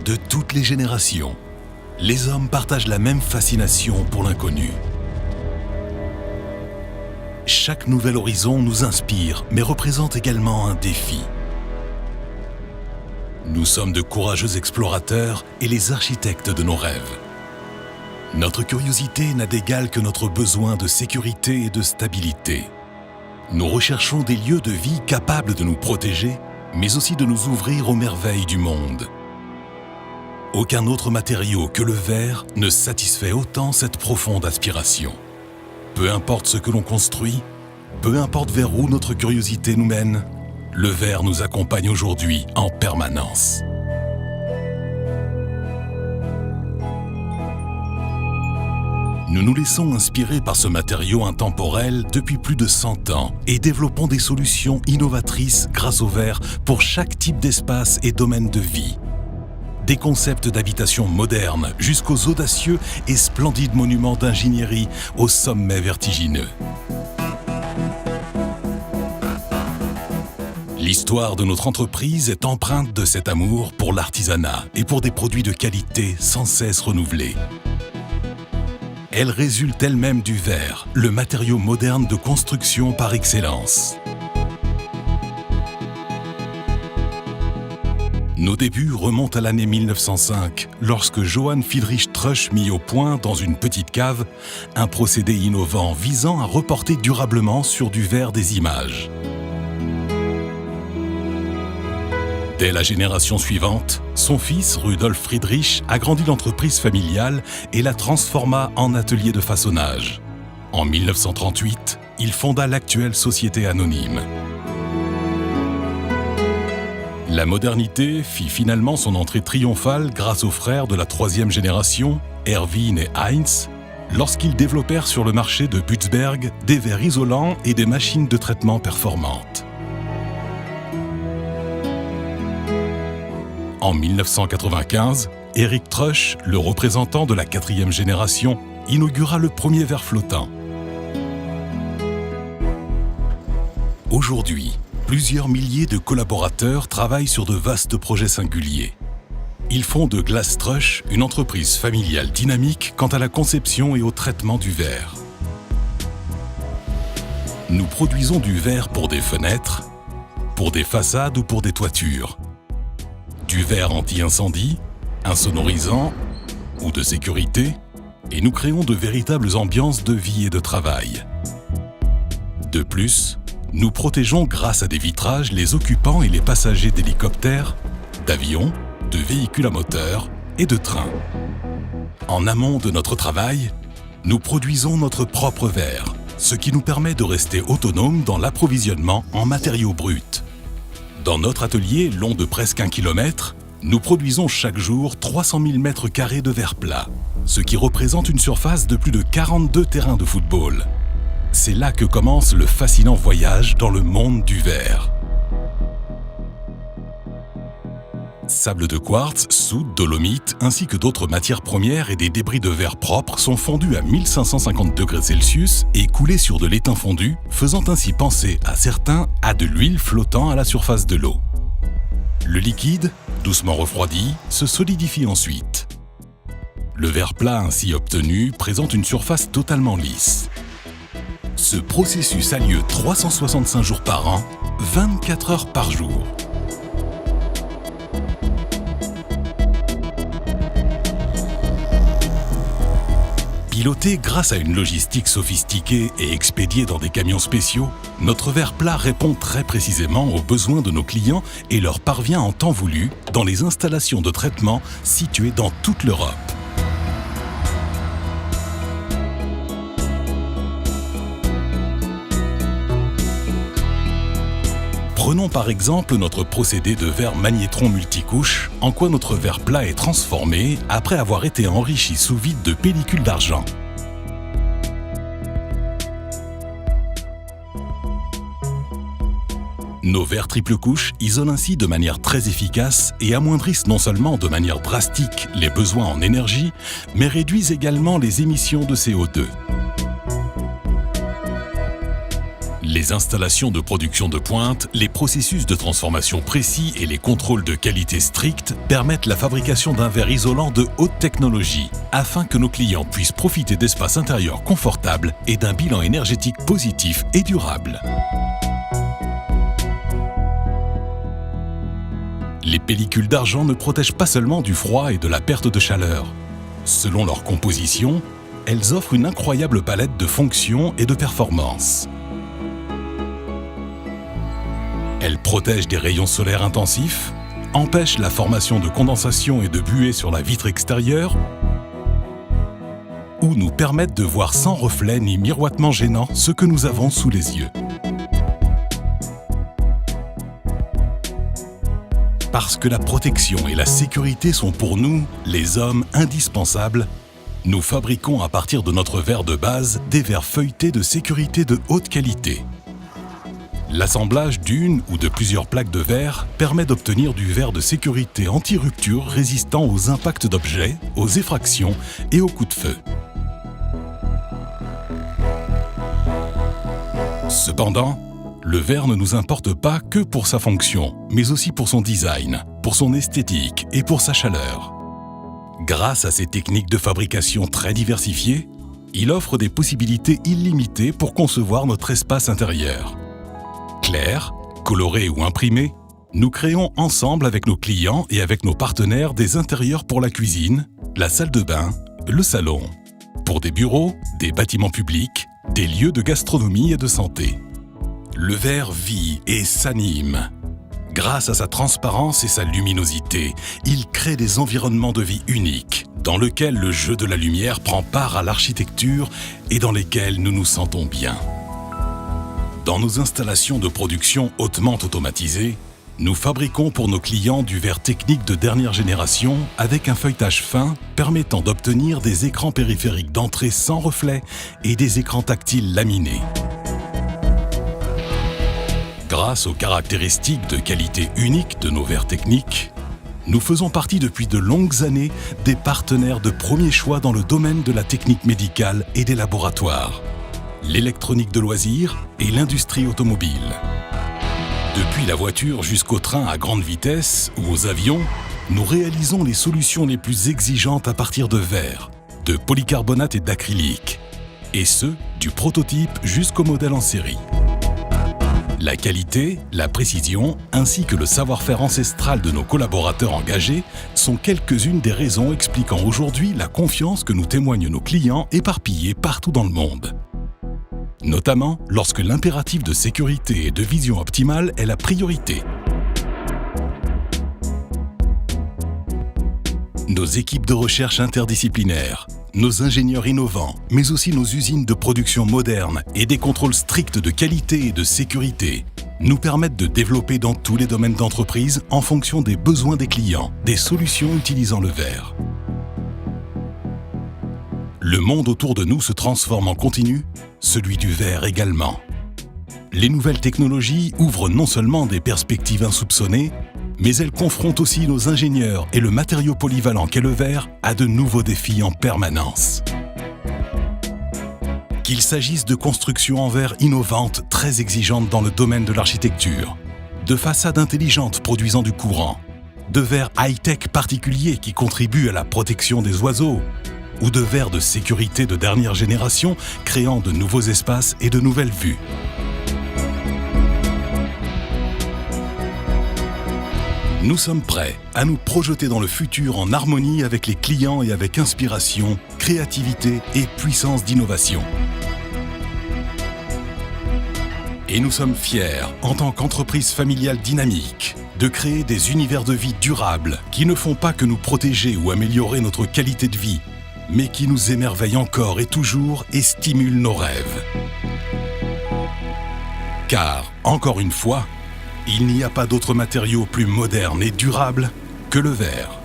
De toutes les générations, les hommes partagent la même fascination pour l'inconnu. Chaque nouvel horizon nous inspire, mais représente également un défi. Nous sommes de courageux explorateurs et les architectes de nos rêves. Notre curiosité n'a d'égal que notre besoin de sécurité et de stabilité. Nous recherchons des lieux de vie capables de nous protéger, mais aussi de nous ouvrir aux merveilles du monde. Aucun autre matériau que le verre ne satisfait autant cette profonde aspiration. Peu importe ce que l'on construit, peu importe vers où notre curiosité nous mène, le verre nous accompagne aujourd'hui en permanence. Nous nous laissons inspirer par ce matériau intemporel depuis plus de 100 ans et développons des solutions innovatrices grâce au verre pour chaque type d'espace et domaine de vie. Des concepts d'habitation modernes jusqu'aux audacieux et splendides monuments d'ingénierie aux sommets vertigineux. L'histoire de notre entreprise est empreinte de cet amour pour l'artisanat et pour des produits de qualité sans cesse renouvelés. Elle résulte elle-même du verre, le matériau moderne de construction par excellence. Nos débuts remontent à l'année 1905, lorsque Johann Friedrich Trösch mit au point, dans une petite cave, un procédé innovant visant à reporter durablement sur du verre des images. Dès la génération suivante, son fils, Rudolf Friedrich, agrandit l'entreprise familiale et la transforma en atelier de façonnage. En 1938, il fonda l'actuelle société anonyme. La modernité fit finalement son entrée triomphale grâce aux frères de la troisième génération, Erwin et Heinz, lorsqu'ils développèrent sur le marché de Bützberg des verres isolants et des machines de traitement performantes. En 1995, Eric Trösch, le représentant de la quatrième génération, inaugura le premier verre flottant. Aujourd'hui, plusieurs milliers de collaborateurs travaillent sur de vastes projets singuliers. Ils font de Glass Trösch une entreprise familiale dynamique quant à la conception et au traitement du verre. Nous produisons du verre pour des fenêtres, pour des façades ou pour des toitures. Du verre anti-incendie, insonorisant ou de sécurité, et nous créons de véritables ambiances de vie et de travail. De plus, nous protégeons grâce à des vitrages les occupants et les passagers d'hélicoptères, d'avions, de véhicules à moteur et de trains. En amont de notre travail, nous produisons notre propre verre, ce qui nous permet de rester autonomes dans l'approvisionnement en matériaux bruts. Dans notre atelier, long de presque 1 kilomètre, nous produisons chaque jour 300 000 mètres carrés de verre plat, ce qui représente une surface de plus de 42 terrains de football. C'est là que commence le fascinant voyage dans le monde du verre. Sable de quartz, soude, dolomite, ainsi que d'autres matières premières et des débris de verre propres sont fondus à 1550 degrés Celsius et coulés sur de l'étain fondu, faisant ainsi penser à certains à de l'huile flottant à la surface de l'eau. Le liquide, doucement refroidi, se solidifie ensuite. Le verre plat ainsi obtenu présente une surface totalement lisse. Ce processus a lieu 365 jours par an, 24 heures par jour. Piloté grâce à une logistique sophistiquée et expédié dans des camions spéciaux, notre verre plat répond très précisément aux besoins de nos clients et leur parvient en temps voulu dans les installations de traitement situées dans toute l'Europe. Prenons par exemple notre procédé de verre magnétron multicouche, en quoi notre verre plat est transformé après avoir été enrichi sous vide de pellicule d'argent. Nos verres triple couche isolent ainsi de manière très efficace et amoindrissent non seulement de manière drastique les besoins en énergie, mais réduisent également les émissions de CO2. Les installations de production de pointe, les processus de transformation précis et les contrôles de qualité stricts permettent la fabrication d'un verre isolant de haute technologie, afin que nos clients puissent profiter d'espaces intérieurs confortables et d'un bilan énergétique positif et durable. Les pellicules d'argent ne protègent pas seulement du froid et de la perte de chaleur. Selon leur composition, elles offrent une incroyable palette de fonctions et de performances. Elles protègent des rayons solaires intensifs, empêchent la formation de condensation et de buée sur la vitre extérieure, ou nous permettent de voir sans reflet ni miroitement gênant ce que nous avons sous les yeux. Parce que la protection et la sécurité sont pour nous, les hommes, indispensables, nous fabriquons à partir de notre verre de base des verres feuilletés de sécurité de haute qualité. L'assemblage d'une ou de plusieurs plaques de verre permet d'obtenir du verre de sécurité anti-rupture résistant aux impacts d'objets, aux effractions et aux coups de feu. Cependant, le verre ne nous importe pas que pour sa fonction, mais aussi pour son design, pour son esthétique et pour sa chaleur. Grâce à ses techniques de fabrication très diversifiées, il offre des possibilités illimitées pour concevoir notre espace intérieur. Clair, coloré ou imprimé, nous créons ensemble avec nos clients et avec nos partenaires des intérieurs pour la cuisine, la salle de bain, le salon, pour des bureaux, des bâtiments publics, des lieux de gastronomie et de santé. Le verre vit et s'anime. Grâce à sa transparence et sa luminosité, il crée des environnements de vie uniques, dans lesquels le jeu de la lumière prend part à l'architecture et dans lesquels nous nous sentons bien. Dans nos installations de production hautement automatisées, nous fabriquons pour nos clients du verre technique de dernière génération avec un feuilletage fin permettant d'obtenir des écrans périphériques d'entrée sans reflet et des écrans tactiles laminés. Grâce aux caractéristiques de qualité unique de nos verres techniques, nous faisons partie depuis de longues années des partenaires de premier choix dans le domaine de la technique médicale et des laboratoires, l'électronique de loisirs et l'industrie automobile. Depuis la voiture jusqu'au train à grande vitesse ou aux avions, nous réalisons les solutions les plus exigeantes à partir de verre, de polycarbonate et d'acrylique, et ce, du prototype jusqu'au modèle en série. La qualité, la précision, ainsi que le savoir-faire ancestral de nos collaborateurs engagés sont quelques-unes des raisons expliquant aujourd'hui la confiance que nous témoignent nos clients éparpillés partout dans le monde. Notamment lorsque l'impératif de sécurité et de vision optimale est la priorité. Nos équipes de recherche interdisciplinaires, nos ingénieurs innovants, mais aussi nos usines de production modernes et des contrôles stricts de qualité et de sécurité nous permettent de développer dans tous les domaines d'entreprise en fonction des besoins des clients, des solutions utilisant le verre. Le monde autour de nous se transforme en continu, celui du verre également. Les nouvelles technologies ouvrent non seulement des perspectives insoupçonnées, mais elles confrontent aussi nos ingénieurs et le matériau polyvalent qu'est le verre à de nouveaux défis en permanence. Qu'il s'agisse de constructions en verre innovantes très exigeantes dans le domaine de l'architecture, de façades intelligentes produisant du courant, de verres high-tech particuliers qui contribuent à la protection des oiseaux, ou de verres de sécurité de dernière génération créant de nouveaux espaces et de nouvelles vues. Nous sommes prêts à nous projeter dans le futur en harmonie avec les clients et avec inspiration, créativité et puissance d'innovation. Et nous sommes fiers, en tant qu'entreprise familiale dynamique, de créer des univers de vie durables qui ne font pas que nous protéger ou améliorer notre qualité de vie, mais qui nous émerveillent encore et toujours et stimulent nos rêves. Car, encore une fois, il n'y a pas d'autre matériau plus moderne et durable que le verre.